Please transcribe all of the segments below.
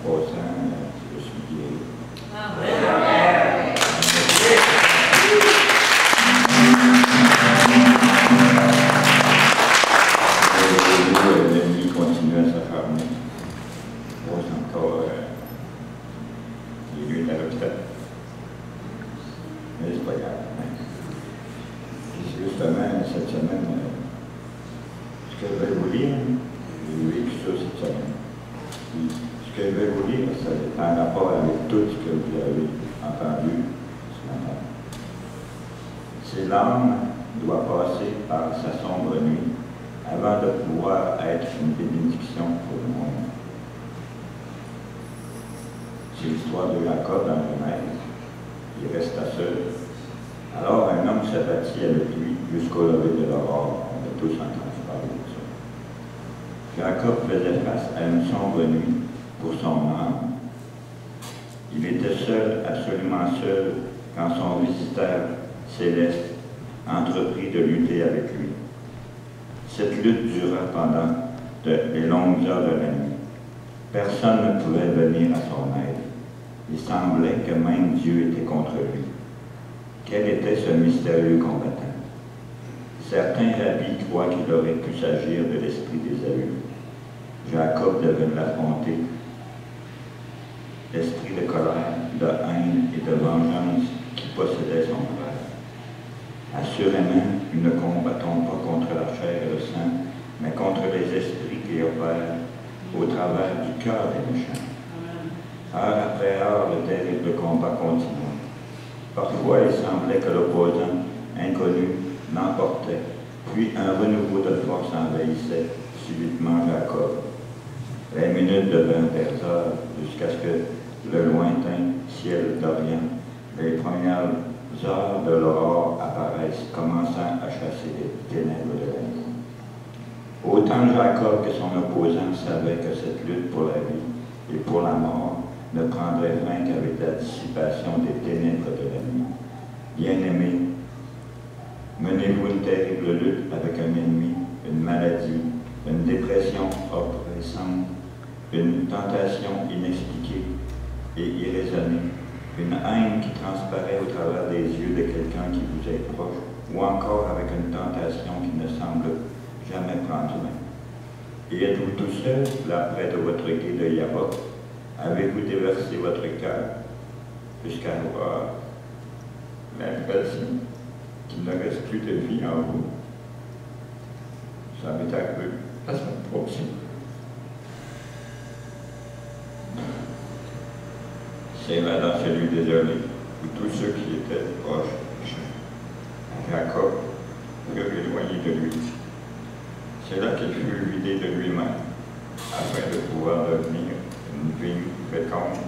passant, je suis guéri. L'ennemi continue à s'acharner. Pose encore les lieux de la l'hôpital. Mais c'est pas grave. Justement, cette semaine, ce que je vais vous lire, j'ai vécu ça cette semaine. Puis, ce que je vais vous lire, ça est en rapport avec tout ce que vous avez entendu ce matin. C'est l'âme doit passer par sa sombre nuit avant de pouvoir être une bénédiction pour le monde. C'est l'histoire de Jacob dans Genèse. Il resta seul. Alors un homme s'abattit avec lui jusqu'au lever de l'aurore. On a tous entendu parler de ça. Jacob faisait face à une sombre nuit pour son âme. Il était seul, absolument seul, quand son visiteur céleste entreprit de lutter avec lui. Cette lutte dura pendant les longues heures de la nuit. Personne ne pouvait venir à son aide. Il semblait que même Dieu était contre lui. Quel était ce mystérieux combattant? Certains rabbis croient qu'il aurait pu s'agir de l'esprit d'Ésaü. Jacob devait l'affronter. L'esprit de colère, de haine et de vengeance qui possédait son frère. Assurément, nous ne combattons pas contre la chair et le sang, mais contre les esprits qui opèrent au travers du cœur des méchants. Heure après heure, le terrible combat continuait. Parfois, il semblait que l'opposant inconnu l'emportait, puis un renouveau de force envahissait subitement Jacob. Les minutes devinrent des heures jusqu'à ce que le lointain ciel d'Orient, les premières heures de l'aurore apparaissent, commençant à chasser les ténèbres de la nuit. Autant Jacob que son opposant savaient que cette lutte pour la vie et pour la mort ne prendrait fin qu'avec la dissipation des ténèbres de la nuit. Bien-aimés, menez-vous une terrible lutte avec un ennemi, une maladie, une dépression oppressante, une tentation inexpliquée et irraisonnée, une haine qui transparaît au travers des yeux de quelqu'un qui vous est proche, ou encore avec une tentation qui ne semble jamais prendre fin. Et êtes-vous tout seul, là près de votre quai de Yabok? Avez-vous déversé votre cœur jusqu'à avoir l'impression qu'il ne reste plus de vie en vous? Ça m'est arrivé la semaine prochaine. C'est là dans celui désolé où tous ceux qui étaient proches, Jacob, furent éloignés de lui. C'est là qu'il fut vidé de lui-même, afin de pouvoir devenir une vigne féconde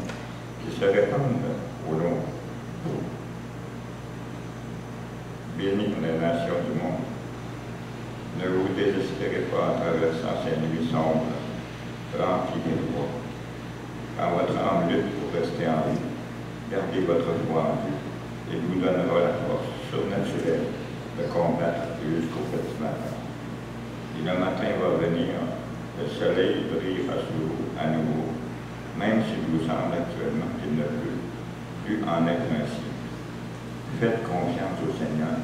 qui se répande au long. Bénis les nations du monde. Ne vous désespérez pas en traversant ces nuits sombres, remplies de joie. Quand votre âme lutte pour rester en vie, gardez votre foi en Dieu et vous donnera la force surnaturelle de combattre jusqu'au petit matin. Et le matin va venir, le soleil brillera sur vous à nouveau, même s'il vous semble actuellement qu'il ne peut plus en être ainsi. Faites confiance au Seigneur.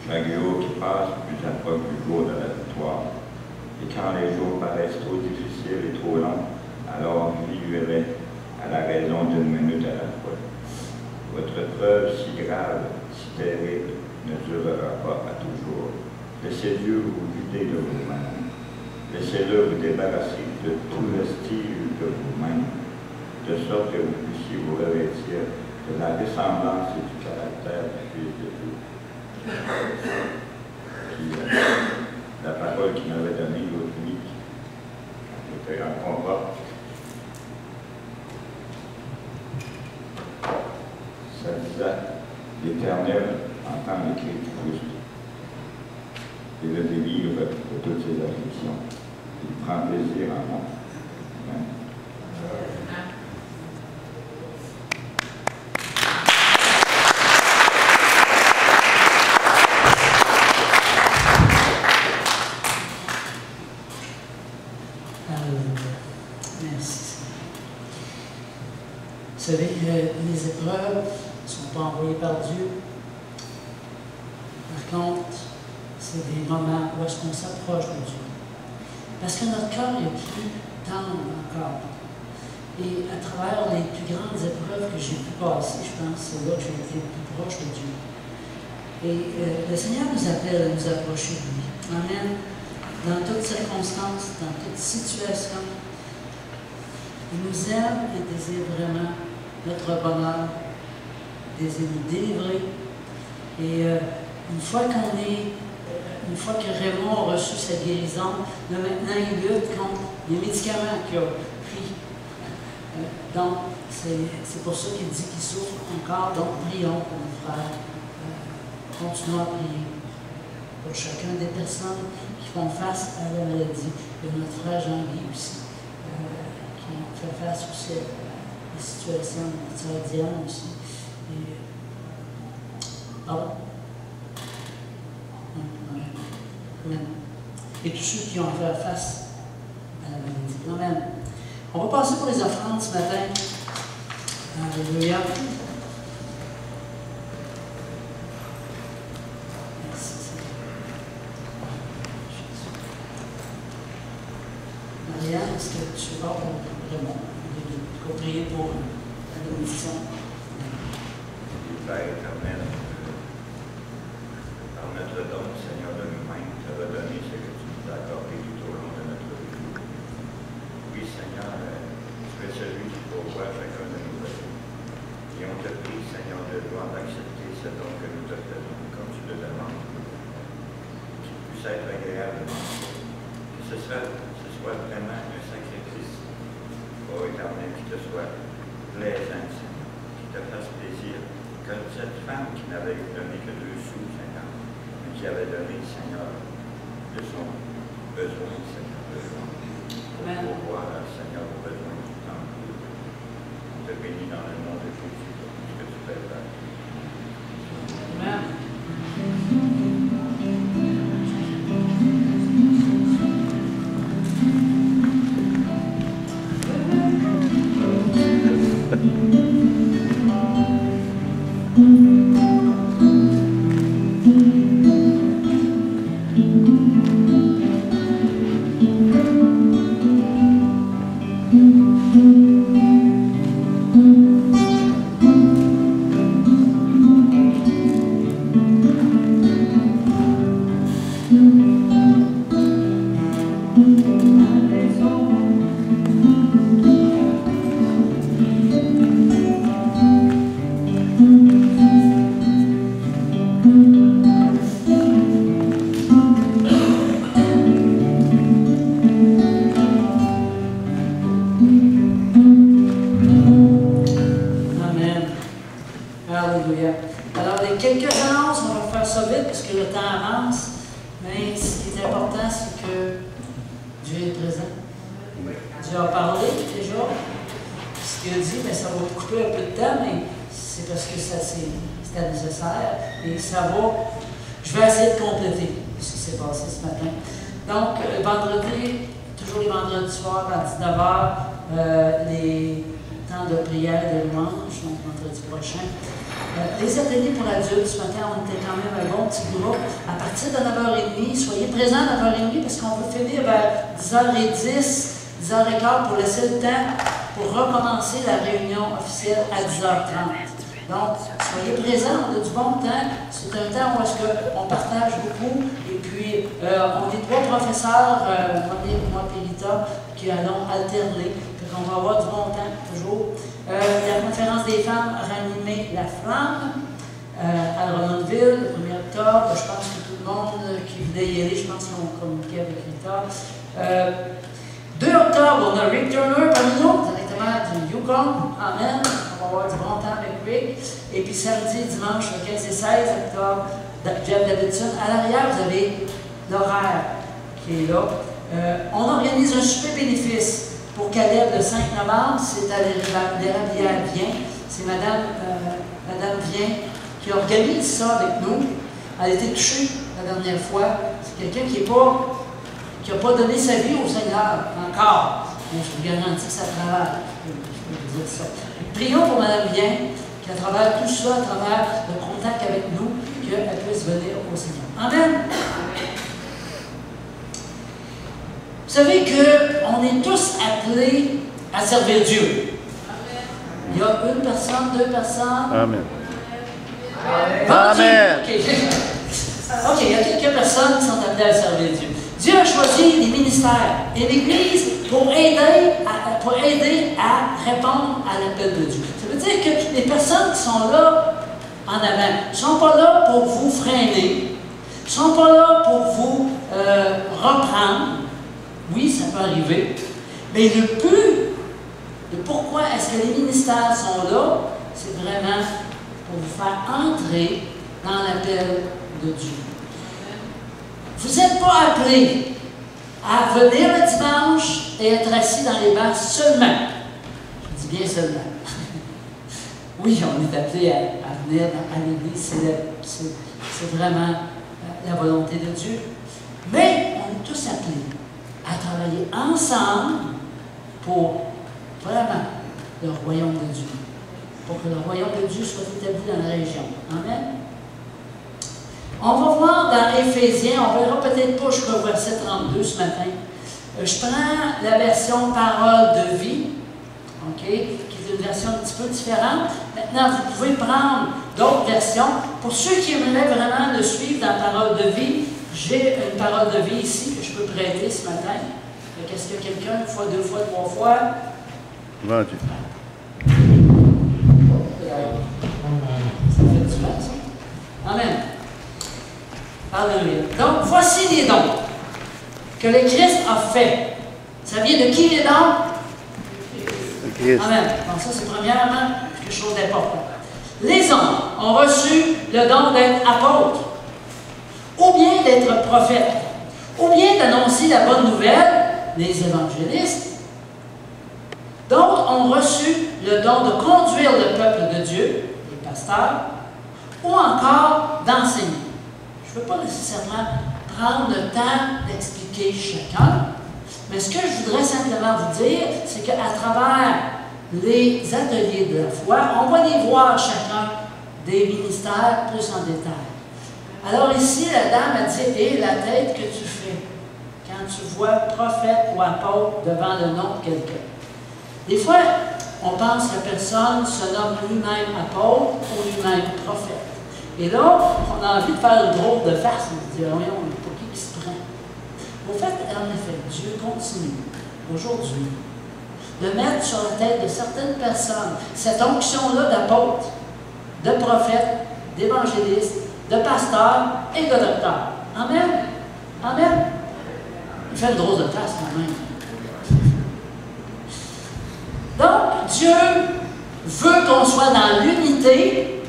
Chaque jour qui passe plus approche du jour de la victoire. Et quand les jours paraissent trop difficiles et trop longs, alors vivez à la raison d'une minute à la fois. Votre preuve si grave, si terrible, ne durera pas à toujours. Laissez Dieu vous vider de vous-même. Laissez-le vous débarrasser de tout vestige de vous-même, de sorte que vous puissiez vous revêtir de la ressemblance et du caractère du Fils de Dieu. Puis, la parole qu'il m'avait donnée l'autre nuit, était en combat. Ça disait, l'Éternel entend les cris du juste et le délivre de toutes ses afflictions. Il prend plaisir en moi. Amen. Merci. savez, les épreuves ne sont pas envoyées par Dieu. Par contre, c'est des moments où est-ce qu'on s'approche de Dieu. Parce que notre cœur est plus tendre encore. Et à travers les plus grandes épreuves que j'ai pu passer, je pense que c'est là que j'ai été le plus proche de Dieu. Et le Seigneur nous appelle à nous approcher de lui. Amen. Dans toutes circonstances, dans toute situation, il nous aime et désire vraiment notre bonheur, désire nous délivrer. Et une fois que Raymond a reçu sa guérison, là maintenant il lutte contre les médicaments qu'il a pris. Donc, c'est pour ça qu'il dit qu'il souffre encore. Donc, prions pour nos frères. Continuons à prier pour chacun des personnes qui font face à la maladie. Et notre frère Jean-Guy aussi, qui fait face aussi à la situation de notre sœur Diane aussi. Et, pardon. Amen. Et tous ceux qui ont fait face à la maladie. Amen. On va passer pour les offrandes ce matin. Alléluia. Merci, Seigneur. Marianne, est-ce que tu vas pour Raymond? Tu vas prier pour la bénédiction. Père éternel, par notre don, Seigneur de nous-mêmes, tu as donné ce que tu nous as accordé tout au long de notre vie. Oui, Seigneur, tu es celui qui pourvoit chacun de nos besoins. Et on te prie, Seigneur de gloire, d'accepter ce don que nous te faisons, comme tu le demandes, qu'il puisse être agréable, que ce soit vraiment un sacrifice, ô Éternel, qui te soit plaisant, Seigneur, qui te fasse plaisir, que cette femme qui n'avait donné que 2 sous, Seigneur, mais qui avait donné, Seigneur, de son besoin, Seigneur, pour voir, Seigneur, aux besoins du temps. On te bénit dans le nom de Jésus, pour tout ce que tu fais faire. Amen. Alléluia. Alors, les quelques annonces, on va faire ça vite parce que le temps avance. Mais ce qui est important, c'est que Dieu est présent. Dieu a parlé déjà. Ce qu'il a dit, mais ça va couper un peu de temps, mais c'est parce que c'était nécessaire. Et ça va. Je vais essayer de compléter ce qui s'est passé ce matin. Donc, vendredi, toujours les vendredis soirs à 19h, les temps de prière et de louange, donc vendredi prochain. Les ateliers pour adultes, ce matin, on était quand même un bon petit groupe. À partir de 9h30, soyez présents à 9h30 parce qu'on va finir vers 10h10, 10h15 pour laisser le temps pour recommencer la réunion officielle à 10h30. Donc, soyez présents, on a du bon temps. C'est un temps où est-ce qu'on partage beaucoup. Et puis, on est 3 professeurs, moi et Rita, qui allons alterner. Donc, on va avoir du bon temps, toujours. La conférence des femmes Ranimer la flamme à Drummondville, le 1er octobre. Je pense que tout le monde qui voulait y aller, je pense qu'ils ont communiqué avec Rita. 2 octobre, on a Rick Turner parmi nous, directement du Yukon. Amen. On va avoir du bon temps avec Rick. Et puis samedi, dimanche, le 15 et 16 octobre, Jeff Davidson. À l'arrière, vous avez l'horaire qui est là. On organise un super bénéfice pour Caleb le 5 novembre. C'est à l'Érablière Vient. C'est Madame Vient qui organise ça avec nous. Elle a été touchée la dernière fois. C'est quelqu'un qui n'a pas donné sa vie au Seigneur encore. Mais je vous garantis que ça travaille. Je peux vous dire ça. Prions pour Mme Bien, qu'à travers tout ça, à travers le contact avec nous, qu'elle puisse venir au Seigneur. Amen. Vous savez qu'on est tous appelés à servir Dieu. Il y a une personne, deux personnes. Amen. Amen. OK, il y a quelques personnes qui sont appelées à servir Dieu. Dieu a choisi les ministères et l'Église pour aider à répondre à l'appel de Dieu. Ça veut dire que les personnes qui sont là en avant ne sont pas là pour vous freiner, ne sont pas là pour vous reprendre. Oui, ça peut arriver. Mais le but de pourquoi est-ce que les ministères sont là, c'est vraiment pour vous faire entrer dans l'appel de Dieu. Vous n'êtes pas appelés à venir le dimanche et être assis dans les bancs seulement. Je dis bien seulement. Oui, on est appelés à venir à l'Église, c'est vraiment la volonté de Dieu. Mais on est tous appelés à travailler ensemble pour vraiment le royaume de Dieu. Pour que le royaume de Dieu soit établi dans la région. Amen. On va voir dans Éphésiens, on ne verra peut-être pas jusqu'au verset 32 ce matin. Je prends la version Parole de vie, OK, qui est une version un petit peu différente. Maintenant, vous pouvez prendre d'autres versions. Pour ceux qui aimeraient vraiment le suivre dans Parole de vie, j'ai une parole de vie ici que je peux prêter ce matin. Est-ce que quelqu'un, une fois, deux fois, trois fois? Vendu. Ça fait du mal, ça? Amen. Alléluia. Donc, voici les dons que le Christ a fait. Ça vient de qui les dons? Le Christ. Amen. Donc, ça, c'est premièrement quelque chose d'important. Les hommes ont reçu le don d'être apôtres, ou bien d'être prophètes, ou bien d'annoncer la bonne nouvelle, les évangélistes. D'autres ont reçu le don de conduire le peuple de Dieu, les pasteurs, ou encore d'enseigner. Je ne veux pas nécessairement prendre le temps d'expliquer chacun, mais ce que je voudrais simplement vous dire, c'est qu'à travers les ateliers de la foi, on va les voir chacun des ministères plus en détail. Alors ici, la dame a dit, et la tête que tu fais quand tu vois prophète ou apôtre devant le nom de quelqu'un. Des fois, on pense que la personne se nomme lui-même apôtre ou lui-même prophète. Et là, on a envie de faire une drôle de face. On se dit, voyons, pour qui se prend? Au fait, en effet, Dieu continue, aujourd'hui, de mettre sur la tête de certaines personnes cette onction-là d'apôtre, de prophète, d'évangéliste, de pasteur et de docteur. Amen? Amen? Il fait une drôle de face quand même. Donc, Dieu veut qu'on soit dans l'unité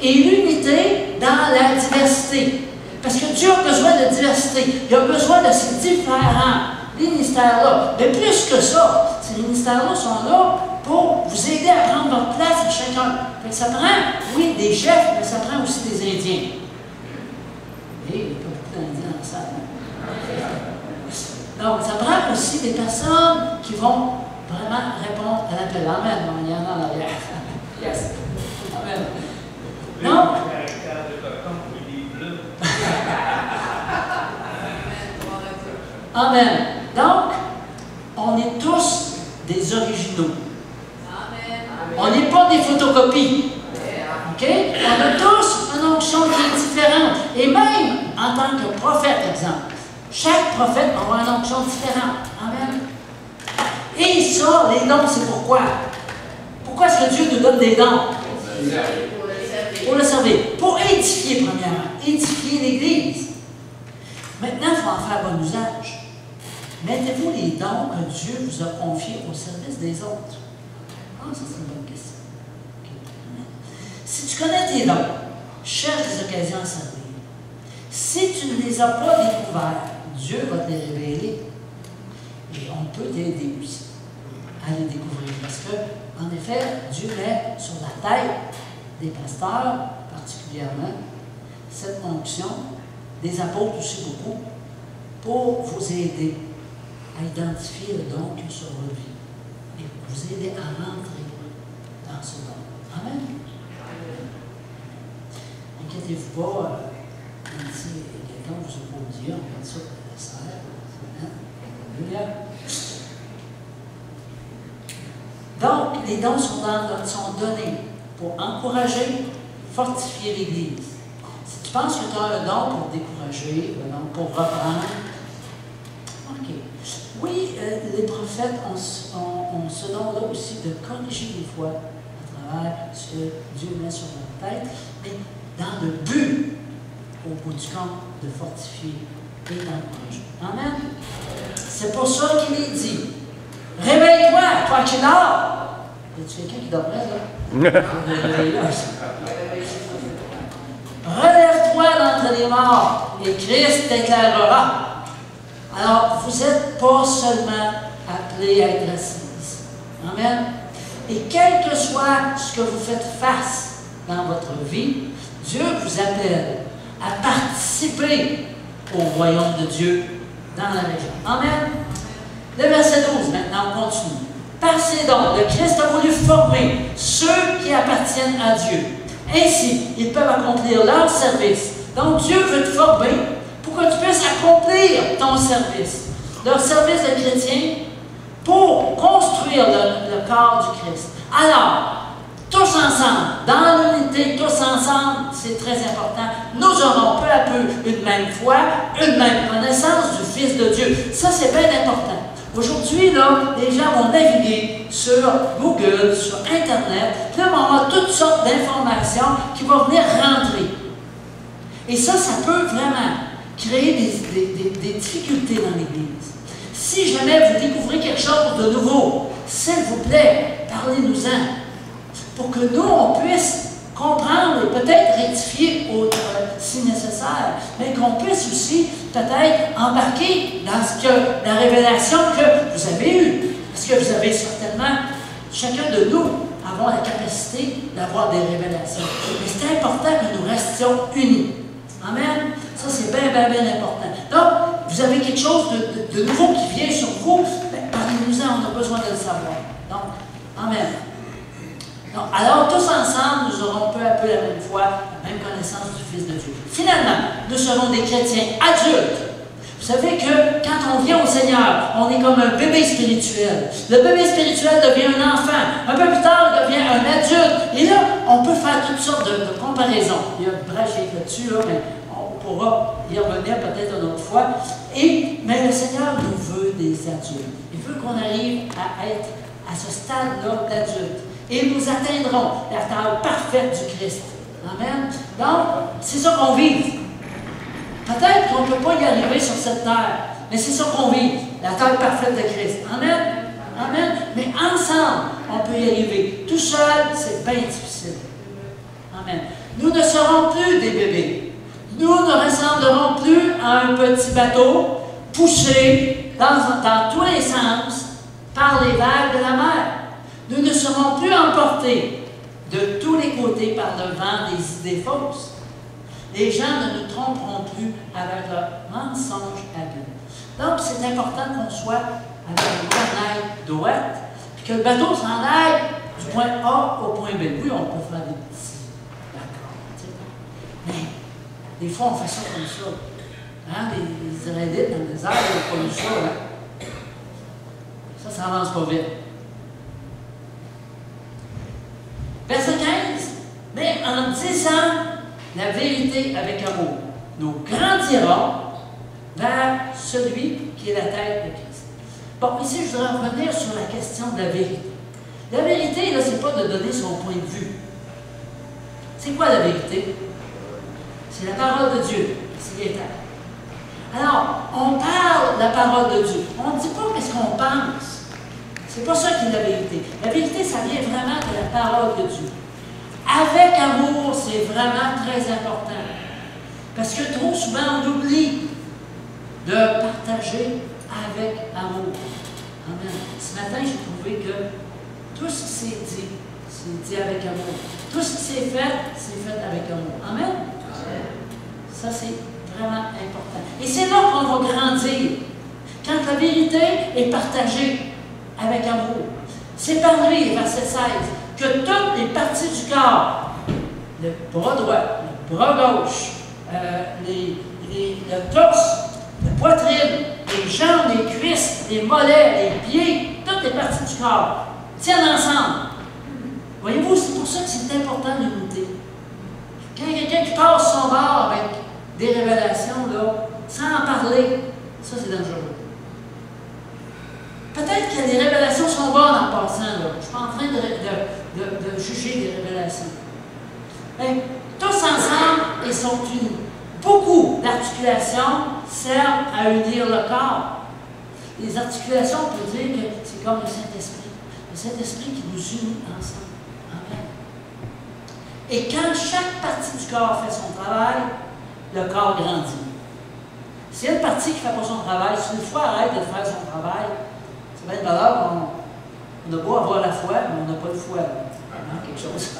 et l'unité dans la diversité. Parce que Dieu a besoin de diversité. Il a besoin de ces différents ministères-là. Mais plus que ça, ces ministères-là sont là pour vous aider à prendre votre place à chacun. Ça prend, oui, des chefs, mais ça prend aussi des Indiens. Et il n'y a pas beaucoup d'Indiens dans la salle. Donc, ça prend aussi des personnes qui vont vraiment répondre à l'appel. Amen. Il y en a en arrière. Yes. Amen. Non? Amen. Donc, on est tous des originaux. On n'est pas des photocopies. OK? On a tous une onction qui est différente. Et même en tant que prophète, exemple, chaque prophète va avoir une onction différente. Amen. Et ça, les dons, c'est pourquoi? Pourquoi est-ce que Dieu nous donne des dons? Pour le servir. Pour édifier, premièrement. Édifier l'Église. Maintenant, il faut en faire bon usage. Mettez-vous les dons que Dieu vous a confiés au service des autres. Ah, ça, c'est une bonne question. Okay. Si tu connais tes dons, cherche des occasions à servir. Si tu ne les as pas découverts, Dieu va te les révéler. Et on peut t'aider aussi à les découvrir. Parce que, en effet, Dieu met sur la tête des pasteurs, particulièrement, cette onction, des apôtres aussi beaucoup, pour vous aider à identifier le don qu'il y a sur votre vie et vous aider à rentrer dans ce don. Amen. Inquiétez-vous pas, si quelqu'un vous oppose, on regarde ça pour la serre. Alléluia. Donc, les dons sont donnés pour encourager, fortifier l'Église. Si tu penses que tu as un don pour décourager, un don pour reprendre, OK. Oui, les prophètes ont ce don-là aussi de corriger les fois à travers ce que Dieu met sur leur tête, mais dans le but, au bout du compte, de fortifier et d'encourager. Amen. C'est pour ça qu'il est dit. Réveille-toi, toi qui dors. Y a-t-il quelqu'un qui dormait là? Relève-toi d'entre les morts et Christ t'éclairera. Alors, vous n'êtes pas seulement appelés à être assis. Amen. Et quel que soit ce que vous faites face dans votre vie, Dieu vous appelle à participer au royaume de Dieu dans la région. Amen. Le verset 12, maintenant, on continue. Par ces dons, le Christ a voulu former ceux qui appartiennent à Dieu. Ainsi, ils peuvent accomplir leur service. Donc, Dieu veut te former pour que tu puisses accomplir ton service. Leur service de chrétien pour construire le corps du Christ. Alors, tous ensemble, dans l'unité, tous ensemble, c'est très important, nous aurons peu à peu une même foi, une même connaissance du Fils de Dieu. Ça, c'est bien important. Aujourd'hui, là, les gens vont naviguer sur Google, sur Internet, puis là, on va toutes sortes d'informations qui vont venir rentrer. Et ça peut vraiment créer des difficultés dans l'Église. Si jamais vous découvrez quelque chose de nouveau, s'il vous plaît, parlez-nous-en, pour que nous, on puisse comprendre et peut-être rectifier si nécessaire, mais qu'on puisse aussi peut-être embarquer dans la révélation que vous avez eue. Parce que vous avez certainement, chacun de nous, avons la capacité d'avoir des révélations. Mais c'est important que nous restions unis. Amen. Ça, c'est bien, bien, bien important. Donc, vous avez quelque chose de nouveau qui vient sur vous, parlez-nous-en, on a besoin de le savoir. Donc, amen. Donc, alors, tous ensemble, nous aurons peu à peu la même foi, la même connaissance du Fils de Dieu. Finalement, nous serons des chrétiens adultes. Vous savez que quand on vient au Seigneur, on est comme un bébé spirituel. Le bébé spirituel devient un enfant. Un peu plus tard, il devient un adulte. Et là, on peut faire toutes sortes de comparaisons. Il y a une brèche là-dessus, là, mais on pourra y revenir peut-être une autre fois. Mais le Seigneur nous veut des adultes. Il veut qu'on arrive à être à ce stade-là d'adulte. Et nous atteindrons la taille parfaite du Christ. Amen. Donc, c'est ça qu'on vise. Peut-être qu'on ne peut pas y arriver sur cette terre, mais c'est ça qu'on vise, la taille parfaite de Christ. Amen. Amen. Mais ensemble, on peut y arriver. Tout seul, c'est bien difficile. Amen. Nous ne serons plus des bébés. Nous ne ressemblerons plus à un petit bateau poussé dans tous les sens par les vagues de la mer. Nous ne serons plus emportés de tous les côtés par le vent des idées fausses. Les gens ne nous tromperont plus avec leurs mensonges habiles. Donc, c'est important qu'on soit avec une corneille droite, puis que le bateau s'en aille du point A au point B. Oui, on peut faire des petits d'accord, mais des fois, on fait ça comme ça. Hein? Les Israélites dans le désert, ils n'ont pas eu ça. Hein? Ça n'avance pas vite. Verset 15. Mais en disant la vérité avec amour, nous grandirons vers celui qui est la tête de Christ. Bon, ici, je voudrais revenir sur la question de la vérité. La vérité, là, ce n'est pas de donner son point de vue. C'est quoi la vérité? C'est la parole de Dieu. C'est l'état. Alors, on parle de la parole de Dieu. On ne dit pas qu'est-ce qu'on pense. C'est pas ça qui est la vérité. La vérité, ça vient vraiment de la parole de Dieu. Avec amour, c'est vraiment très important. Parce que trop souvent, on oublie de partager avec amour. Amen. Ce matin, j'ai trouvé que tout ce qui c'est dit avec amour. Tout ce qui c'est fait avec amour. Amen. Ça, c'est vraiment important. Et c'est là qu'on va grandir. Quand la vérité est partagée avec amour. C'est par lui, verset 16. que toutes les parties du corps, le bras droit, le bras gauche, le torse, la poitrine, les jambes, les cuisses, les mollets, les pieds, toutes les parties du corps tiennent ensemble. Voyez-vous, c'est pour ça que c'est important l'unité. Quand il y a quelqu'un qui passe son bord avec des révélations, là, sans en parler, ça c'est dangereux. Peut-être que les révélations sont bonnes en passant, là. Je ne suis pas en train de juger des révélations. Mais tous ensemble, ils sont unis. Beaucoup d'articulations servent à unir le corps. Les articulations, on peut dire que c'est comme le Saint-Esprit. Le Saint-Esprit qui nous unit ensemble. Amen. Et quand chaque partie du corps fait son travail, le corps grandit. S'il y a une partie qui ne fait pas son travail, si une foi arrête de faire son travail, c'est bien de valeur, on a beau avoir la foi, mais on n'a pas de foi. Quelque chose.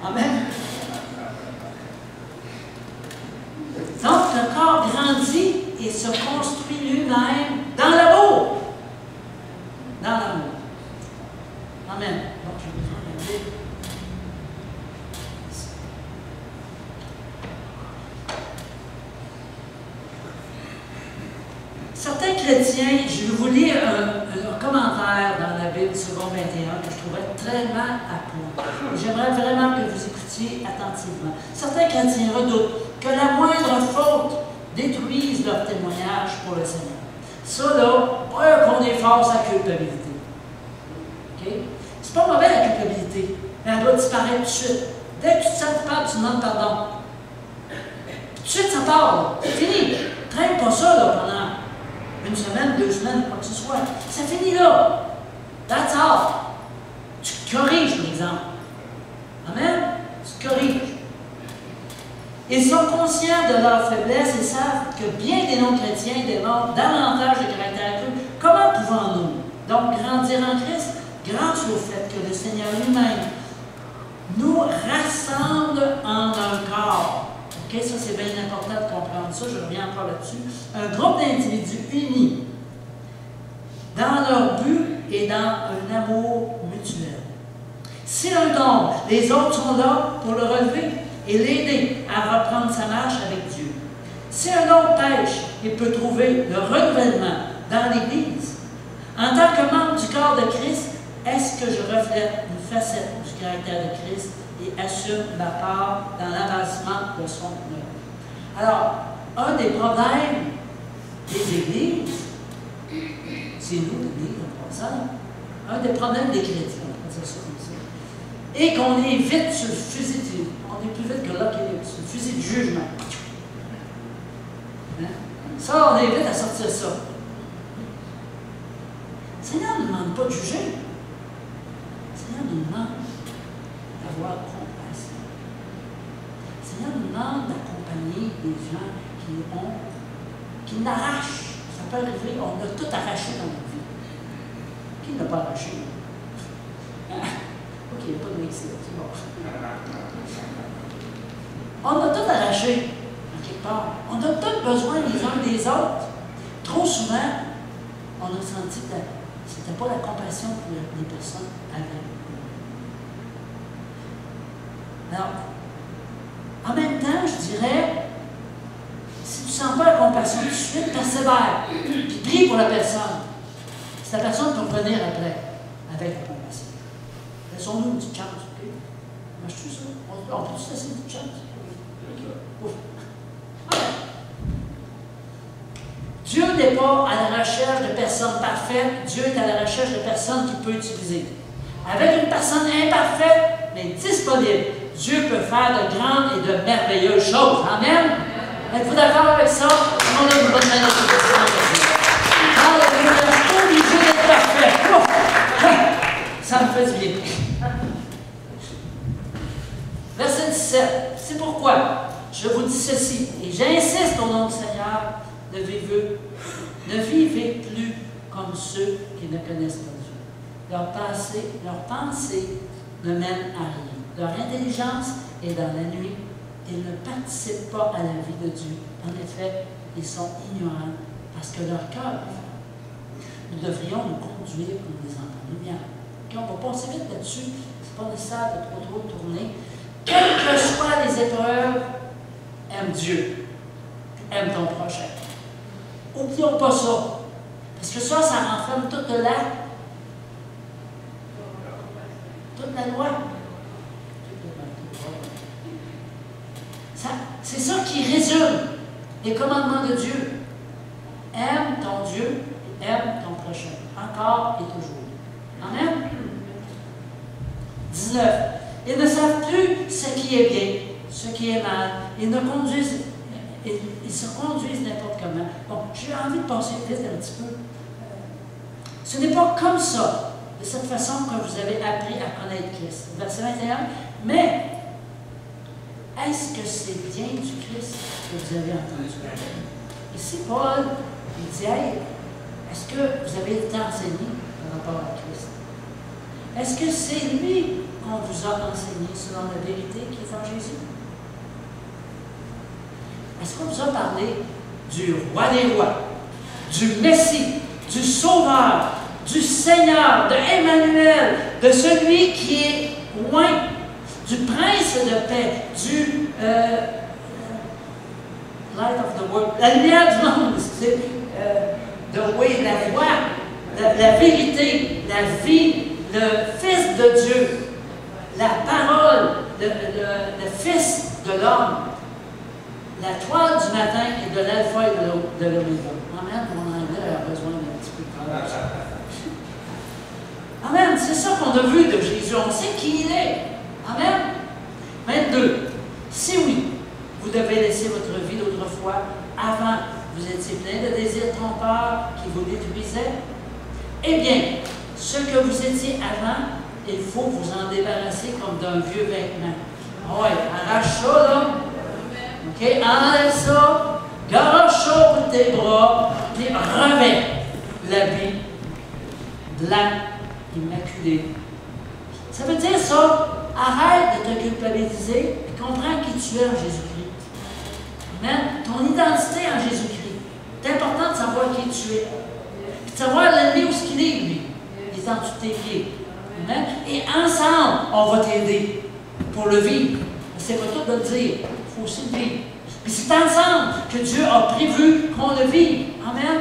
Amen. Donc, le corps grandit et se construit lui-même dans l'amour. Dans l'amour. Amen. Donc, j'ai besoin de dire. Certains chrétiens, je vais vous lire un commentaire dans la Bible, second 21, que je trouvais tellement à point. J'aimerais vraiment que vous écoutiez attentivement. Certains chrétiens redoutent que la moindre faute détruise leur témoignage pour le Seigneur. Ça, là, pas qu'on efface la culpabilité. OK? C'est pas mauvais la culpabilité, mais elle doit disparaître tout de suite. Dès que tu te sens coupable, tu demandes pardon. Tout de suite, ça part. C'est fini. Traîne pas ça là, pendant une semaine, 2 semaines, quoi que ce soit. Ça finit là. That's all. Tu corriges, par exemple. Amen? Tu corriges. Ils sont conscients de leur faiblesse et savent que bien des non-chrétiens démontrent davantage de caractère que comment pouvons-nous donc grandir en Christ? Grâce au fait que le Seigneur lui-même nous rassemble en un corps. OK, ça c'est bien important de comprendre ça, je reviens encore là-dessus. Un groupe d'individus unis dans leur but et dans un amour mutuel. Si l'un tombe, les autres sont là pour le relever et l'aider à reprendre sa marche avec Dieu. Si un autre pêche, il peut trouver le renouvellement dans l'Église. En tant que membre du corps de Christ, est-ce que je reflète une facette du caractère de Christ et assume ma part dans l'avancement de son œuvre? Alors, un des problèmes des églises, c'est nous, l'Église, en passant, un des problèmes des chrétiens, on va dire ça comme ça, et qu'on est vite sur le fusil on est plus vite que là qu'il est, sur le fusil du jugement. Hein? Ça, on est vite à sortir ça. Le Seigneur ne nous demande pas de juger. Le Seigneur nous demande d'avoir compassion. Le Seigneur nous demande d'accompagner des gens qui n'arrachent. Ça peut arriver, on a tout arraché dans notre vie. Qui n'a pas arraché? Ok, il n'y a pas de mix, c'est bon. On a tout arraché, en quelque part. On a tous besoin les uns des autres. Trop souvent, on a senti que ce n'était pas la compassion que les personnes avaient. Alors, en même temps, je dirais, si tu ne sens pas la compassion tout de suite, persévère, puis prie pour la personne. C'est la personne qui va revenir après, avec la compassion. Laissons-nous une petite chance, OK? Marche-tu ça? On peut se laisser une petite chance? Ouf. Dieu n'est pas à la recherche de personnes parfaites, Dieu est à la recherche de personnes qu'il peut utiliser. Avec une personne imparfaite, mais disponible, Dieu peut faire de grandes et de merveilleuses choses. Amen? Êtes-vous d'accord avec ça? On a une bonne manière de dire. Alléluia, je suis pas obligé d'être parfait. Ça me fait du bien. Verset 17. C'est pourquoi je vous dis ceci, et j'insiste au nom du Seigneur, ne vivez plus comme ceux qui ne connaissent pas Dieu. Leur pensée ne mène à rien. Leur intelligence est dans la nuit. Ils ne participent pas à la vie de Dieu. En effet, ils sont ignorants parce que leur cœur est ferme. Nous devrions nous conduire comme des enfants de lumière. Okay, on va passer vite là-dessus. C'est pas nécessaire de trop tourner. Quelles que soient les épreuves, aime Dieu. Aime ton prochain. Oublions pas ça. Parce que ça renferme toute la loi. C'est ça qui résume les commandements de Dieu. Aime ton Dieu, aime ton prochain. Encore et toujours. Amen. 19. Ils ne savent plus ce qui est bien, ce qui est mal. Ils se conduisent n'importe comment. Bon, j'ai envie de passer vite un petit peu. Ce n'est pas comme ça, de cette façon que vous avez appris à connaître Christ. Verset 21. Mais, est-ce que c'est bien du Christ que vous avez entendu parler? Ici, Paul, il dit, hey, est-ce que vous avez été enseigné par rapport à Christ? Est-ce que c'est lui qu'on vous a enseigné selon la vérité qui est en Jésus? Est-ce qu'on vous a parlé du roi des rois, du Messie, du Sauveur, du Seigneur, de Emmanuel, de celui qui est loin, du Prince de paix, du Light of the World, la lumière du monde, c'est the way, la voie, la vérité, la vie, le Fils de Dieu, la parole, le Fils de l'homme, la toile du matin et de l'alpha et de l'oméga. Amen. Mon anglais a besoin d'un petit peu de travail. Amen. C'est ça qu'on a vu de Jésus. On sait qui il est. Amen. 22. Si oui, vous devez laisser votre vie d'autrefois, avant, vous étiez plein de désirs trompeurs qui vous détruisaient. Eh bien, ce que vous étiez avant, il faut vous en débarrasser comme d'un vieux vêtement. Oui, arrache ça, là. OK, enlève ça, garoche ça pour tes bras, puis revêt l'habit blanc, immaculé. Ça veut dire ça, arrête de te culpabiliser et comprends qui tu es en Jésus-Christ. Amen. Ton identité en Jésus-Christ. C'est important de savoir qui tu es. Puis de savoir l'ennemi où ce qu'il est, lui. Il est en dessous de tes pieds. Amen. Et ensemble, on va t'aider pour le vivre. C'est pas tout de le dire. Il faut aussi le vivre. Puis c'est ensemble que Dieu a prévu qu'on le vive. Amen.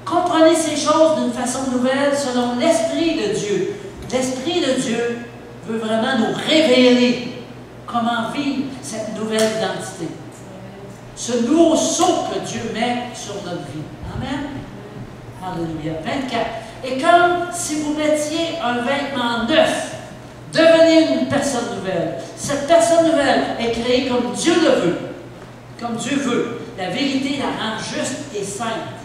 Comprenez ces choses d'une façon nouvelle selon l'Esprit de Dieu. L'Esprit de Dieu veut vraiment nous révéler comment vivre cette nouvelle identité. Ce nouveau saut que Dieu met sur notre vie. Amen. Alléluia. 24. Et comme si vous mettiez un vêtement neuf, devenez une personne nouvelle. Cette personne nouvelle est créée comme Dieu le veut. Comme Dieu veut. La vérité la rend juste et sainte.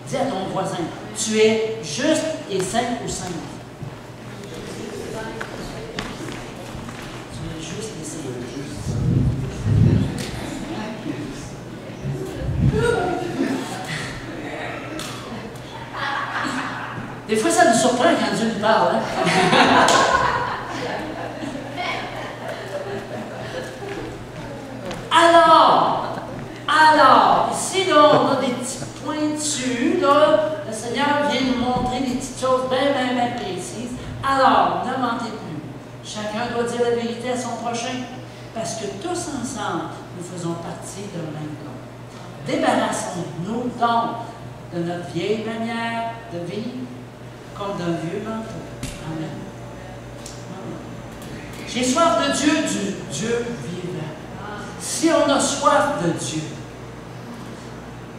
Dis à ton voisin, tu es juste et saint ou sainte. Tu es juste et saint. Des fois, ça nous surprend quand Dieu nous parle. Hein? Alors, ici, là, on a des petits pointus, là. Le Seigneur vient nous montrer des petites choses bien précises. Alors, ne mentez plus. Chacun doit dire la vérité à son prochain, parce que tous ensemble, nous faisons partie d'un même corps. Débarrassons-nous donc de notre vieille manière de vivre comme d'un vieux manteau. Amen. J'ai soif de Dieu, du Dieu vivant. Si on a soif de Dieu,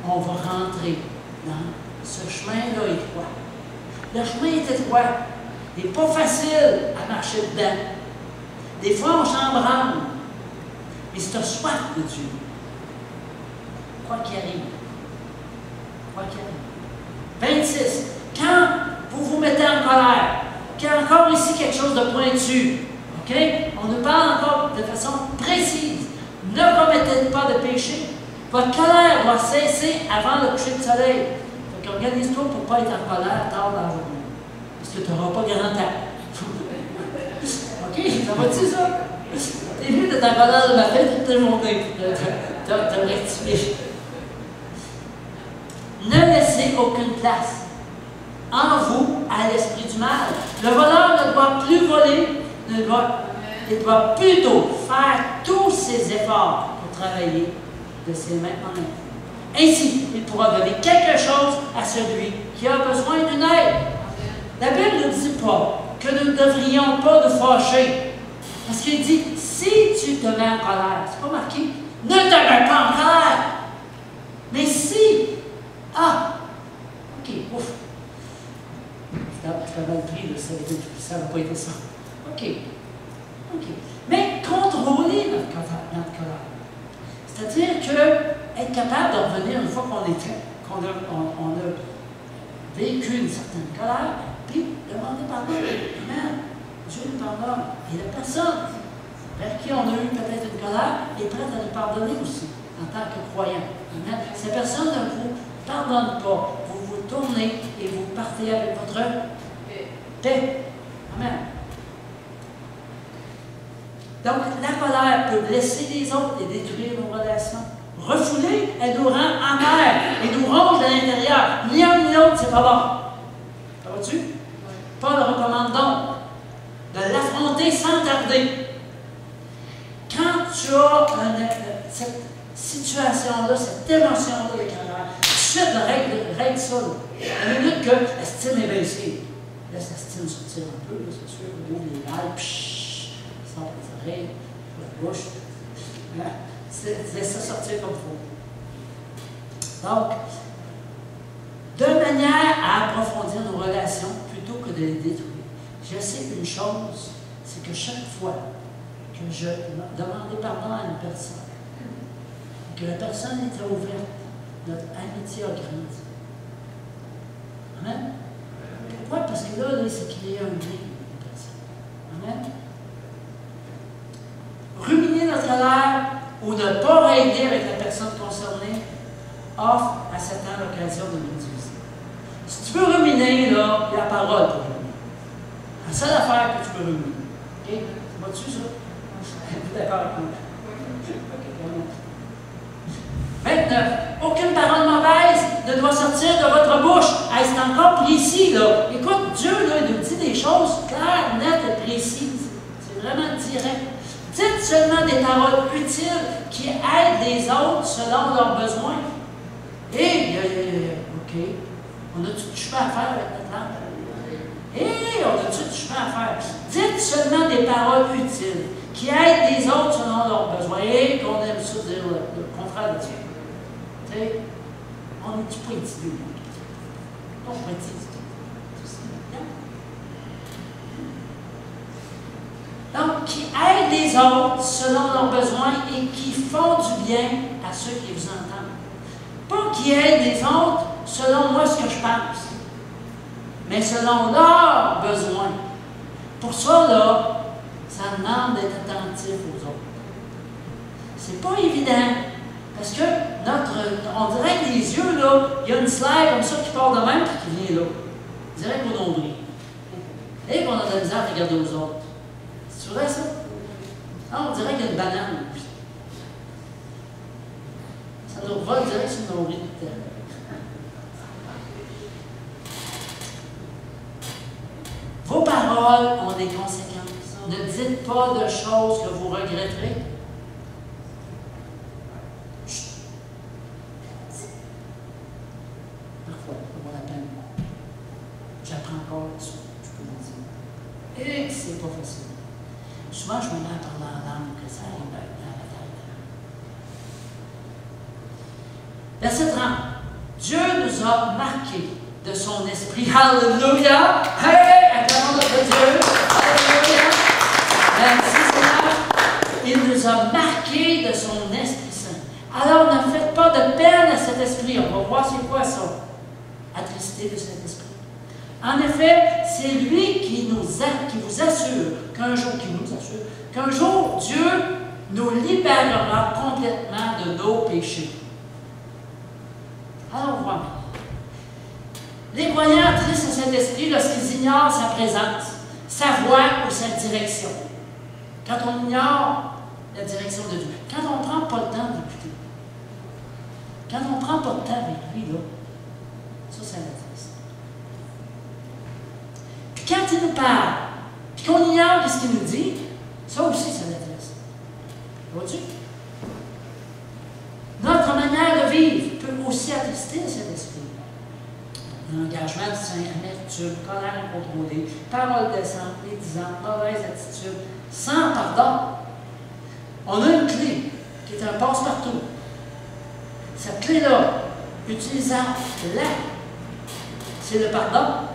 on va rentrer dans ce chemin-là étroit. Le chemin est étroit. Il n'est pas facile à marcher dedans. Des fois, on chambranle. Mais si tu as soif de Dieu, quoi qu'il arrive, quoi qu'il arrive. 26. Quand vous vous mettez en colère, qu'il y a encore ici quelque chose de pointu, OK? On nous parle encore de façon précise. Ne commettez pas de péché. Votre colère doit cesser avant le coucher du soleil. Donc, organise-toi pour ne pas être en colère tard dans la journée. Parce que tu n'auras pas grand temps. OK? Ça va-tu, ça? T'es mieux d'être en colère de ma fête toute la journée. T'as rectifié. Ne laissez aucune place en vous à l'esprit du mal. Le voleur ne doit plus voler, il doit plutôt faire tous ses efforts pour travailler de ses mains en main. Ainsi, il pourra donner quelque chose à celui qui a besoin d'une aide. La Bible ne dit pas que nous ne devrions pas nous fâcher. Parce qu'il dit, si tu te mets en colère, c'est pas marqué, ne te mets pas en colère. Mais si, ok, ouf. Je t'avais pris, ça n'a pas été ça. Ok. Mais contrôler notre colère. C'est-à-dire que être capable de revenir une fois qu'on a vécu une certaine colère, puis demander pardon. Amen. Dieu nous pardonne. Et la personne vers qui on a eu peut-être une colère est prête à nous pardonner aussi, en tant que croyant. Amen. Cette personne ne vous pardonne pas. Vous vous tournez et vous partez avec votre paix. Amen. Donc, la colère peut blesser les autres et détruire nos relations. Refouler, elle nous rend amers et nous ronge de l'intérieur. Ni un ni l'autre, c'est pas bon. Ça va-tu? Paul recommande donc de l'affronter sans tarder. Quand tu as cette situation-là, cette émotion-là de colère, tout de suite, règle ça. À la minute que l'estime est baissée, laisse l'estime sortir un peu, c'est sûr, ouvre les lèvres, sort les oreilles, la bouche. Laisse ça sortir comme il faut. Donc, de manière à approfondir nos relations plutôt que de les détruire. Je sais une chose, c'est que chaque fois que je demandais pardon à une personne, que la personne était ouverte, notre amitié a grandi. Amen? Pourquoi? Parce que là, il s'est créé un lien avec une personne. Amen? Ruminer notre colère ou ne pas régler avec la personne concernée offre à Satan l'occasion de nous utiliser. Si tu veux ruminer, là, il y a la parole pour ruminer. La seule affaire que tu peux ruminer. OK? Ça va-tu, ça? Vous êtes d'accord avec moi? Maintenant, aucune parole mauvaise ne doit sortir de votre bouche. Hey, c'est encore précis, là. Écoute, Dieu, là, il nous dit des choses claires, nettes et précises. C'est vraiment direct. Dites seulement des paroles utiles qui aident les autres selon leurs besoins. OK. On a-tu du chemin à faire avec notre langue? On a-tu du chemin à faire? Dites seulement des paroles utiles qui aident les autres selon leurs besoins. Qu'on aime ça dire le contraire de Dieu. Tu sais, on n'est-tu pas intimidé? Non, pas intimidé. Donc, qui aident les autres selon leurs besoins et qui font du bien à ceux qui vous entendent. Pas qui aident les autres selon moi ce que je pense, mais selon leurs besoins. Pour ça, là, ça demande d'être attentif aux autres. C'est pas évident, parce que on dirait que les yeux, là, il y a une slide comme ça qui part de même et qui vient là. Direct au nombril. Et qu'on a de la misère à regarder aux autres. C'est vrai, ça? Non, on dirait qu'il y a une banane. Ça nous revole direct sur le nombril de terre. Vos paroles ont des conséquences. Ne dites pas de choses que vous regretterez. Parfois, ça vaut la peine. J'apprends encore là-dessus, je peux vous dire. Et c'est pas facile. Souvent, je me mets à parler en langue, que ça arrive dans la tête. Verset 30. Dieu nous a marqués de son esprit. Alléluia! Hey! Acclamons notre Dieu! Alléluia! Merci Seigneur! Il nous a marqués de son Esprit Saint. Alors, ne faites pas de peine à cet esprit. On va voir c'est quoi ça. Attristé de cet esprit. En effet, c'est lui qui vous assure qu'un jour, Dieu nous libérera complètement de nos péchés. Alors, voilà. Les croyants attristent à cet esprit lorsqu'ils ignorent sa présence, sa voix ou sa direction. Quand on ignore la direction de Dieu, quand on ne prend pas le temps d'écouter, quand on ne prend pas de temps avec lui, là, ça l'attriste. quand il nous parle, puis qu'on ignore ce qu'il nous dit, ça aussi, ça l'intéresse. Vois-tu? Notre manière de vivre peut aussi attrister cet esprit. L'engagement de amertume, colère incontrôlée, paroles décentes, médisantes, mauvaise attitude, sans pardon. On a une clé qui est un passe-partout. Cette clé-là, utilisant-la, c'est le pardon.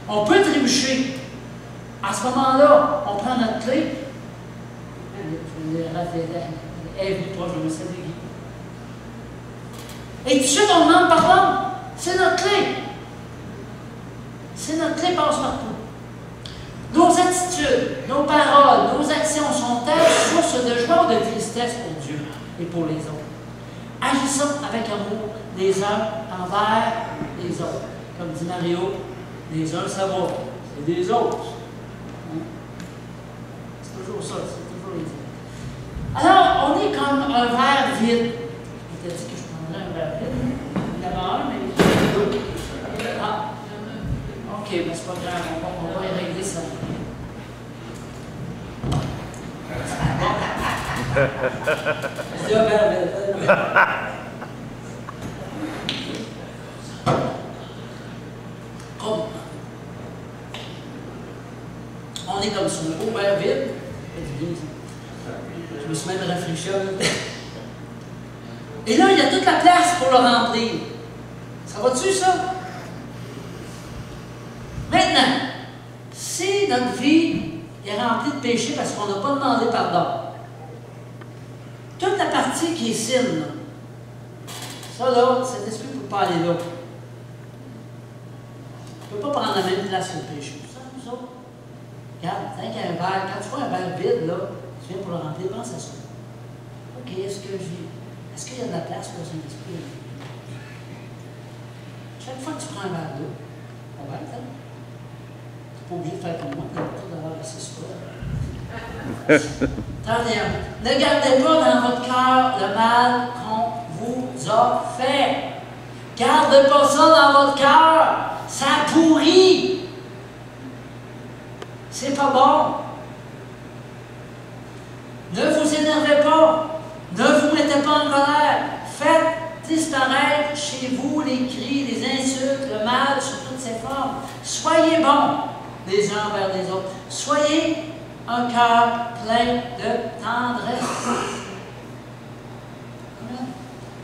On peut trébucher. À ce moment-là, on prend notre clé. Elle est venue proche de moi, c'est lui. Et tout de suite, on demande pardon. C'est notre clé. C'est notre clé passe-partout. Nos attitudes, nos paroles, nos actions sont-elles source de joie ou de tristesse pour Dieu et pour les autres? Agissons avec amour les uns envers les autres. Comme dit Mario, les uns ça va, c'est des autres. Hein? C'est toujours ça, c'est toujours les autres. Alors, on est comme un verre vide. Je t'ai dit que je prendrais un verre vide. Il y en a un, mais deux. Ah. OK, mais c'est pas grave, on va y régler ça. C'est un verre vide. On est comme sur un beau verre vide. Je me suis même rafraîchi. Et là, il y a toute la place pour le remplir. Ça va-tu, ça? Maintenant, si notre vie est remplie de péché parce qu'on n'a pas demandé pardon, toute la partie qui est signe, là, ça là, cet esprit ne peut pas aller là. Il ne peut pas prendre la même place que le péché. Ça, nous autres. Regarde, tant qu'il y a un verre, quand tu vois un verre vide, là, tu viens pour le remplir, pense à ça. OK, est-ce qu'il y a de la place pour le Saint-Esprit? Chaque fois que tu prends un verre d'eau, on va être là. Tu n'es pas obligé de faire comme moi, tu as le temps d'avoir assez souvent. 31. Ne gardez pas dans votre cœur le mal qu'on vous a fait. Gardez pas ça dans votre cœur. Ça pourrit. C'est pas bon. Ne vous énervez pas. Ne vous mettez pas en colère. Faites disparaître chez vous les cris, les insultes, le mal sous toutes ses formes. Soyez bons les uns envers les autres. Soyez un cœur plein de tendresse. Amen.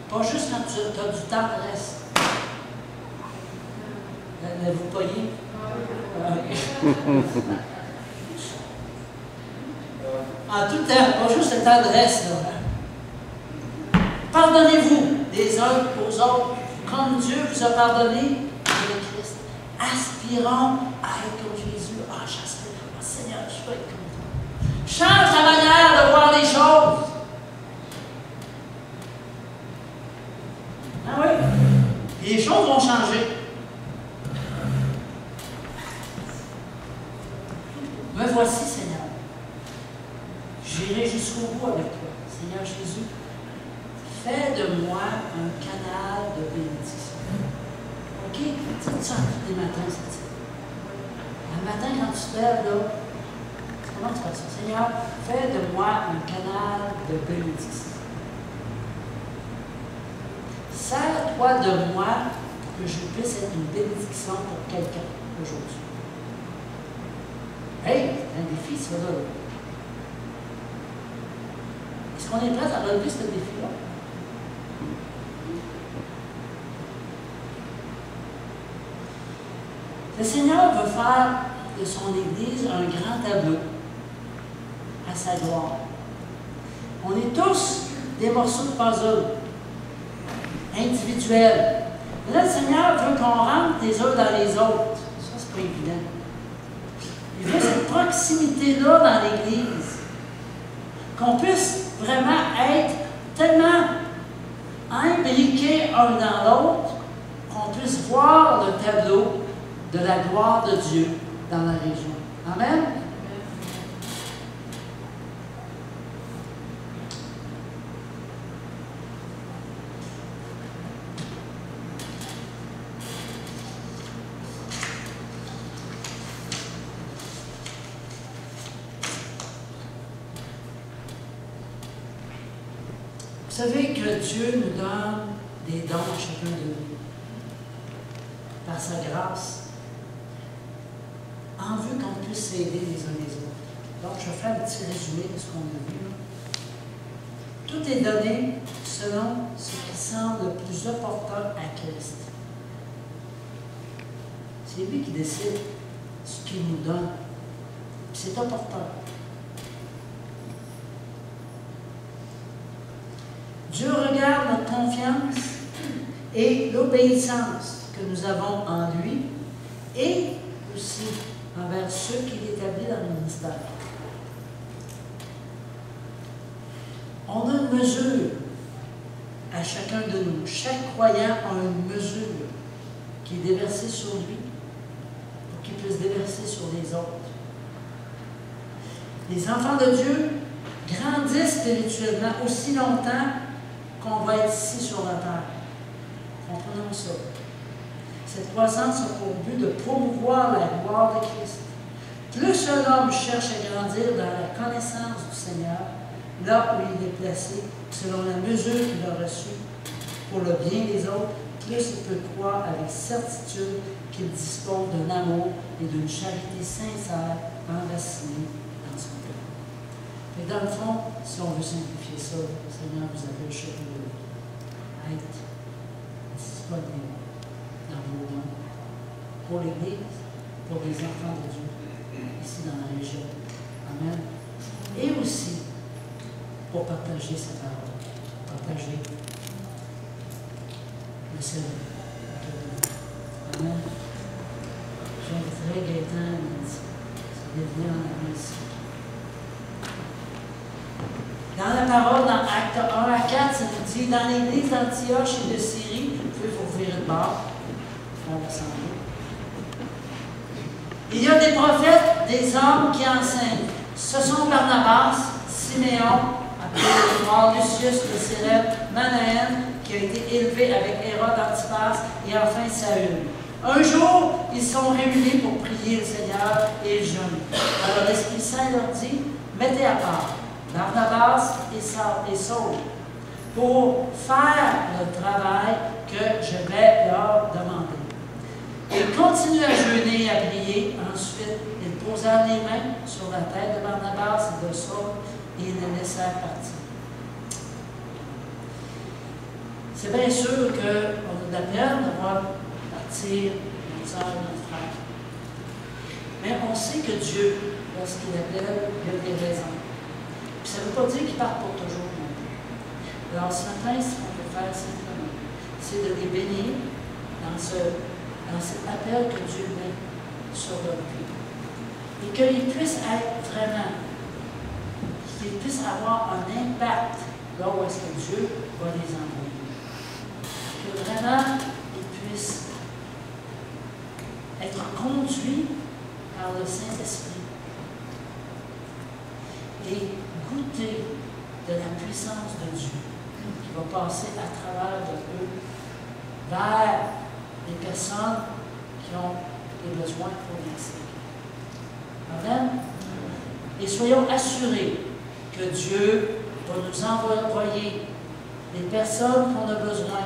Pas juste quand tu as du tendresse. N'avez-vous pas eu? En tout temps, pas juste la tendresse. Là. Pardonnez-vous les uns aux autres, comme Dieu vous a pardonné avec Christ. Aspirons à être comme Jésus. Ah, j'aspire. Ah, Seigneur, je veux être comme toi. Change ta manière de voir les choses. Ah oui? Et les choses vont changer. Me voici, Seigneur. J'irai jusqu'au bout avec toi. Seigneur Jésus, fais de moi un canal de bénédiction. OK? Dites ça tous les matins, c'est ça. Le matin, quand tu te lèves, là, comment tu fais ça? Seigneur, fais de moi un canal de bénédiction. Sers-toi de moi pour que je puisse être une bénédiction pour quelqu'un aujourd'hui. Hey, c'est un défi, ça, là. Est-ce qu'on est prêt à relever ce défi-là? Le Seigneur veut faire de son Église un grand tableau à sa gloire. On est tous des morceaux de puzzle individuels. Mais là, le Seigneur veut qu'on rentre les uns dans les autres. Ça, c'est pas évident. Il veut cette proximité-là dans l'Église. Qu'on puisse vraiment être tellement imbriqués un dans l'autre qu'on puisse voir le tableau de la gloire de Dieu dans la région. Amen? savez que Dieu nous donne des dons à chacun de nous, par sa grâce, en vue qu'on puisse s'aider les uns les autres. Donc, je vais faire un petit résumé de ce qu'on a vu. Tout est donné selon ce qui semble le plus opportun à Christ. C'est lui qui décide ce qu'il nous donne. C'est opportun. Dieu regarde notre confiance et l'obéissance que nous avons en lui et aussi envers ceux qu'il établit dans le ministère. On a une mesure à chacun de nous. Chaque croyant a une mesure qui est déversée sur lui pour qu'il puisse déverser sur les autres. Les enfants de Dieu grandissent spirituellement aussi longtemps qu'on va être ici sur la terre. Comprenons ça. Cette croissance a pour but de promouvoir la gloire de Christ. Plus un homme cherche à grandir dans la connaissance du Seigneur, là où il est placé, selon la mesure qu'il a reçue pour le bien des autres, plus il peut croire avec certitude qu'il dispose d'un amour et d'une charité sincère enracinée dans son cœur. Mais dans le fond, si on veut simplifier ça, le Seigneur vous appelle chacun de vous à être disponible dans vos dons pour l'Église, pour les enfants de Dieu, ici dans la région. Amen. Et aussi pour partager sa parole, partager le salut. Amen. J'inviterai Gaëtan de venir en avant ici. Dans la parole, dans Acte 1 à 4, ça nous dit, dans l'église d'Antioche et de Syrie, vous pouvez vous ouvrir de bord, on va s'en aller. Il y a des prophètes, des hommes qui enseignent. Ce sont Barnabas, Siméon, Lucius de Cyrène, Manaën, qui a été élevé avec Hérode Antipas, et enfin Saül. Un jour, ils sont réunis pour prier le Seigneur et ils jeûnent. Alors l'Esprit Saint leur dit, mettez à part Barnabas et Saul pour faire le travail que je vais leur demander. Ils continuent à jeûner et à prier. Ensuite, ils posèrent les mains sur la tête de Barnabas et de Saul et ils les laissèrent partir. C'est bien sûr qu'on a de la peine de voir partir notre soeur et notre frère. Mais on sait que Dieu, lorsqu'il appelle, il a des raisons. Puis ça ne veut pas dire qu'il part pour toujours non plus. Alors ce matin, ce qu'on peut faire simplement, c'est de les bénir dans cet appel que Dieu met sur leur vie. Et qu'ils puissent être vraiment, qu'ils puissent avoir un impact là où est-ce que Dieu va les envoyer. Que vraiment, ils puissent être conduits par le Saint-Esprit et goûter de la puissance de Dieu qui va passer à travers de eux vers les personnes qui ont des besoins pour merci. Amen. Et soyons assurés que Dieu va nous envoyer les personnes qu'on a besoin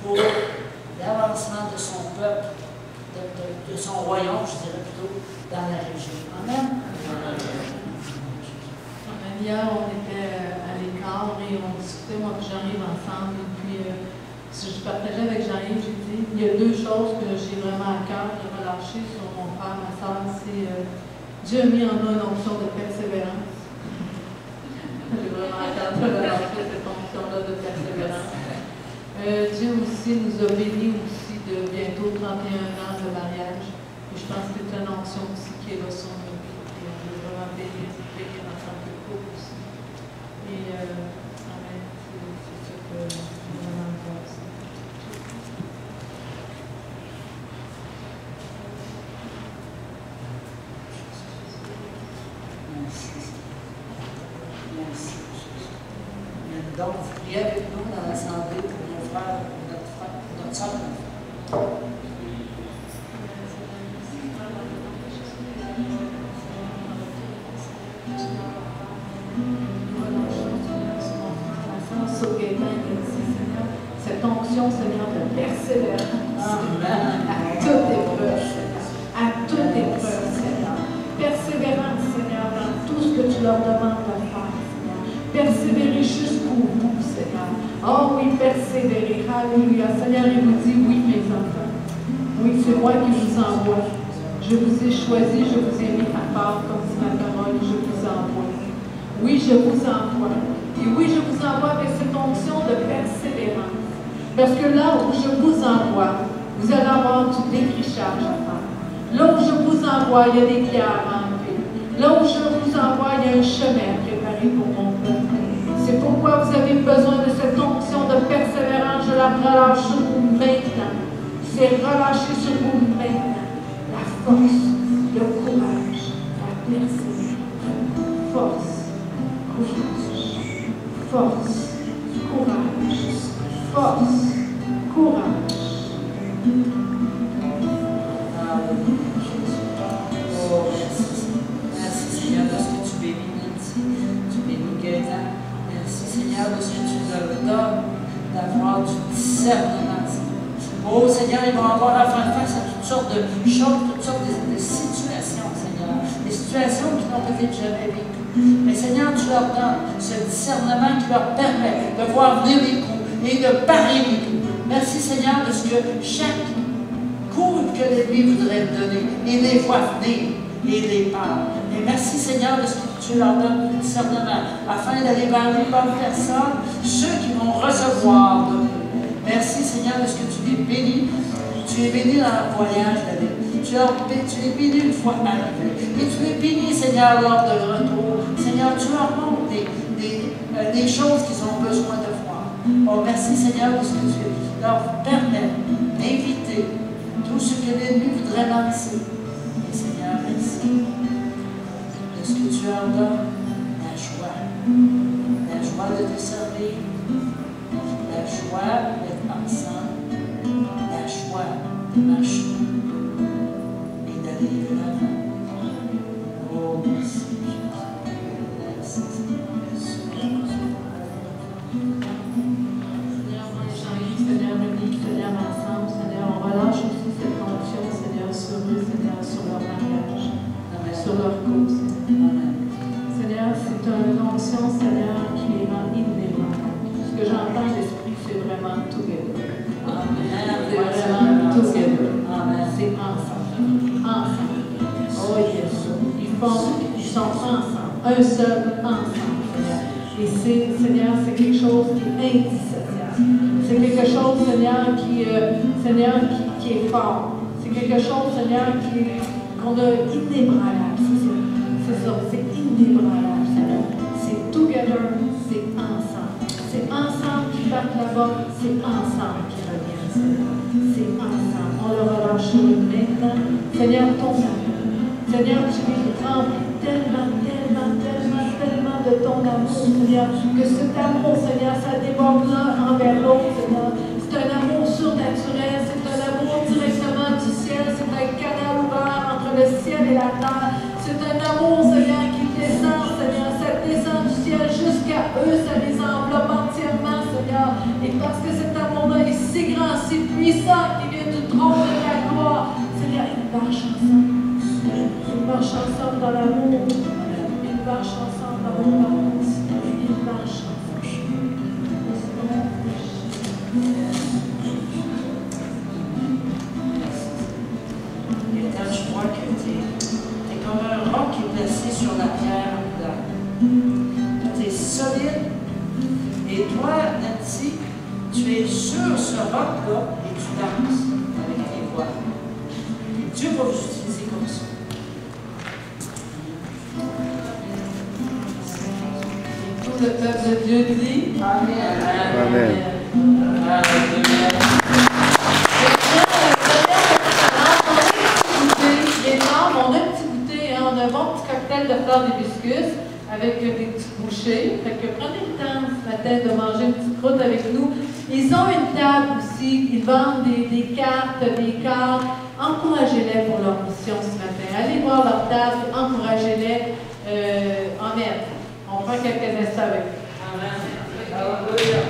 pour l'avancement de son peuple, de son royaume, je dirais plutôt, dans la région. Amen. Hier, on était à l'écart et on discutait, moi et Jean-Yves ensemble. Et puis, je partageais avec Jean-Yves, j'ai dit, il y a deux choses que j'ai vraiment à cœur de relâcher sur mon frère, ma soeur. C'est Dieu a mis en nous une onction de persévérance. J'ai vraiment à cœur de relâcher cette onction-là de persévérance. Dieu aussi nous a bénis aussi de bientôt 31 ans de mariage. Et je pense que c'est une onction aussi qui est là sur nous. Et on veut vraiment bénir en tant que couple aussi. Et amen, c'est ça que je vraiment faire aussi. Merci. Donc, vous priez avec nous dans l'assemblée pour nos frères, pour notre soeur. sur Gaëtan ici, Seigneur. Cette onction, Seigneur, de persévérance à toute épreuve, Seigneur. À toute épreuve, Seigneur. Persévérance, Seigneur, dans tout ce que tu leur demandes de faire, Seigneur. Persévérer jusqu'au bout, Seigneur. Oh oui, persévérer. Alléluia. Seigneur, il vous dit, oui, mes enfants. Oui, c'est moi qui vous envoie. Je vous ai choisi, je vous ai mis à part, comme dit ma parole, je vous envoie. Oui, je vous envoie. Et oui, je vous envoie avec cette onction de persévérance. Parce que là où je vous envoie, vous allez avoir du défrichage à faire. Là où je vous envoie, il y a des pierres à enlever. Là où je vous envoie, il y a un chemin préparé pour mon peuple. C'est pourquoi vous avez besoin de cette onction de persévérance. Je la relâche sur vous maintenant. C'est relâché sur vous maintenant. La force, le courage, la persévérance. Force, courage, force, courage, force, courage. Oh, merci Seigneur de ce que tu bénis Nancy, tu bénis Gaëtan. Merci Seigneur de ce que tu nous donnes d'avoir du discernement. Oh Seigneur, ils vont avoir à faire face à toutes sortes de choses, toutes sortes de situations, Seigneur. Des situations qu'ils n'ont peut-être jamais vécues. Mais Seigneur, tu leur donnes ce discernement qui leur permet de voir venir les coups et de parier les coups. Merci Seigneur de ce que chaque coup que l'ennemi voudrait te donner, il les voit venir et les parle. Et merci Seigneur de ce que tu leur donnes du discernement afin d'aller vers les bonnes personnes, ceux qui vont recevoir de nous. Merci Seigneur de ce que tu les bénis. Tu les bénis dans leur voyage, David. Tu les bénis une fois arrivés. Et tu les bénis, Seigneur, lors de retour. Seigneur, tu leur montres des choses qu'ils ont besoin de voir. Oh, merci Seigneur de ce que tu leur permets d'inviter tout ce que l'ennemi voudrait lancer. Et Seigneur, merci de ce que tu leur donnes. La joie de te servir. La joie d'être ensemble, la joie de marcher et d'aller de l'avant. Oh, merci. Merci. Seigneur, Jean-Yves, Seigneur, Monique, Seigneur, ensemble, Seigneur, on relâche aussi cette onction, Seigneur, sur eux, Seigneur, sur leur mariage, sur leur couple, Seigneur. Seigneur, c'est une onction, Seigneur, qui les rend inébranlables. Ce que j'entends de l'esprit, c'est vraiment together. C'est vraiment together. C'est ensemble. Ensemble. Oh yes. Ils sont ensemble. Un seul ensemble, Seigneur. Et c'est, Seigneur, c'est quelque chose qui est indissociable. C'est quelque chose, Seigneur, qui est fort. C'est quelque chose, Seigneur, qu'on a inébranlable. C'est ça. C'est inébranlable, Seigneur. C'est together. C'est ensemble. C'est ensemble qui partent là-bas, c'est ensemble qui reviennent, Seigneur. C'est ensemble. On le relâche maintenant. Seigneur, ton amour. Seigneur, tu les remplis tellement de ton amour, Seigneur, que cet amour, Seigneur, ça déborde l'un envers l'autre, Seigneur. C'est un amour surnaturel, c'est un amour directement du ciel, c'est un canal ouvert entre le ciel et la terre. C'est un amour, Seigneur, qui descend, Seigneur, ça descend du ciel jusqu'à eux, ça les enveloppe entièrement, Seigneur. Et parce que cet amour-là est si grand, si puissant, qui vient du trône de la gloire, Seigneur, ils marchent ensemble. Ils marchent ensemble dans l'amour. Ils marchent ensemble dans l'obéissance. Ils marchent ensemble. Et quand je vois que tu es comme un roc qui est placé sur la pierre plate. Tu es solide. Et toi, Nancy, tu es sur ce roc-là et tu danses avec tes voix. Et Dieu va vous utiliser comme ça. Et tout le peuple de Dieu dit Amen. Amen. On a un petit goûter, on a un bon petit cocktail de fleurs d'hibiscus avec des petits bouchées. Fait que prenez le temps ce matin de manger une petite croûte avec nous. Ils ont une table aussi, ils vendent des cartes, des cartes. Encouragez-les pour leur mission ce matin. Allez voir leur table, encouragez-les. Amen. On prend quelques instants avec eux. Amen. Alléluia.